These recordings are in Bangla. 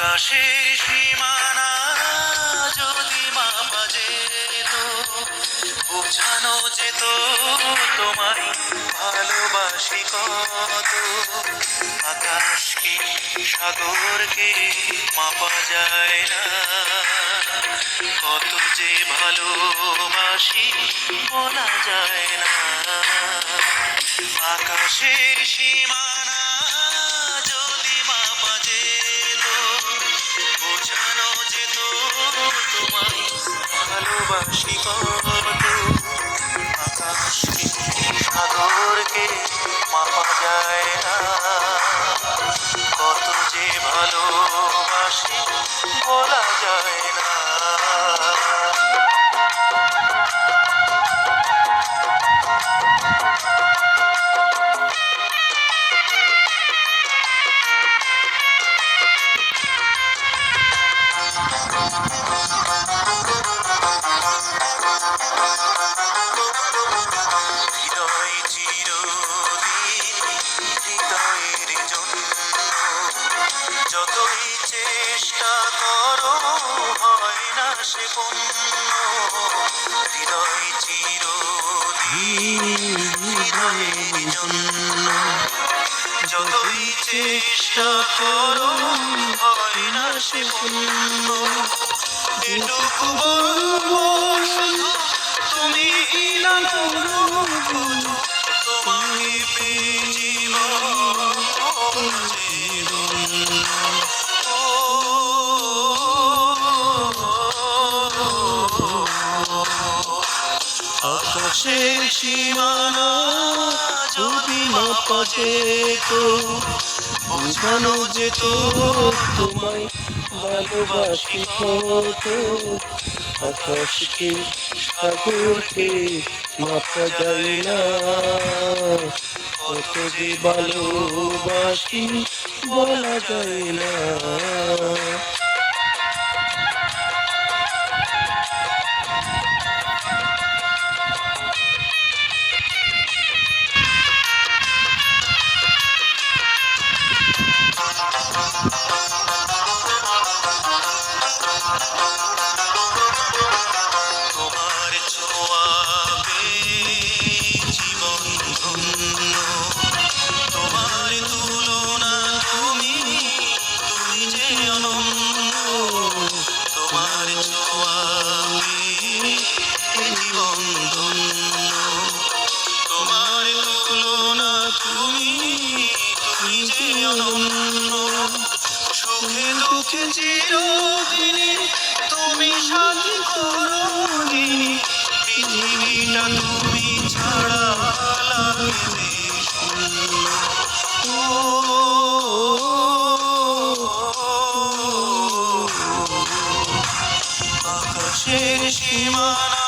আকাশের সীমানা যদি মাপা যেত, বোঝানো যেত তোমায় ভালোবাসি কত। আকাশকে সাগরকে মাপা যায় না, কত যে ভালোবাসি বলা যায় না। আকাশের সীমানা যদি মাপা যেত, বোঝানো যেত তোমায় ভালোবাসি কত। আকাশকে সাগরকে মাপা যায় না, কত যে ভালোবাসি বলা যায় না। হৃদয় চিরদিন হৃদয়ের জন্য, যতই চেষ্টা করো হয় না সে পূর্ণ। হৃদয় চিরদিন হৃদয়ের জন্য, যতই চেষ্টা করো হয় না সে পূর্ণ। এটুকু বলবো শুধু তুমি না খোঁজো, তোমাকে পেয়ে জীবন জীবন। আকাশের সীমানা যদি মাপা যেত, বোঝানো যেত তোমায় ভালোবাসি কত। আকাশকে সাগরকে মাপা যায় না, কত যে ভালোবাসি বলা যায় না। তোমার ছোঁয়া পেয়ে জীবন ধন্য, তোমার তুলনা তুমি তুমি যে অনন্য। তোমার ছোঁয়া পেয়ে জীবন ধন্য, তোমার তুলনা তুমি তুমি যে অনন্য। সুখে দুঃখে চিরদিনই তুমি সাথী করোনি, পৃথিবীটা তুমি ছাড়া লাগবে শূন্য। আকাশের সীমানা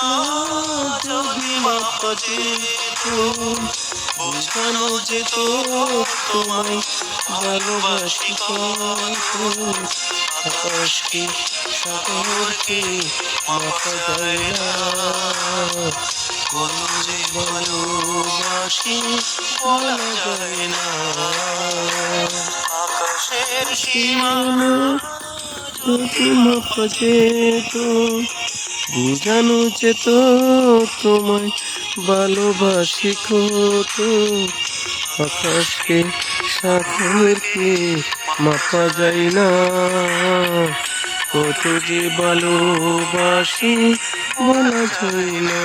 যদি মাপা যেত, বোঝানো যেত তোমায় ভালোবাসি কত। আকাশকে সাগরকে মাপা যায় না, কত যে ভালোবাসি বলা যায় না। আকাশের সীমানা যদি মাপা যেত, বোঝানো যেত তোমায় ভালোবাসি কত। আকাশকে সাগরকে মাপা যায় না, কত যে ভালোবাসি বলা যায় না।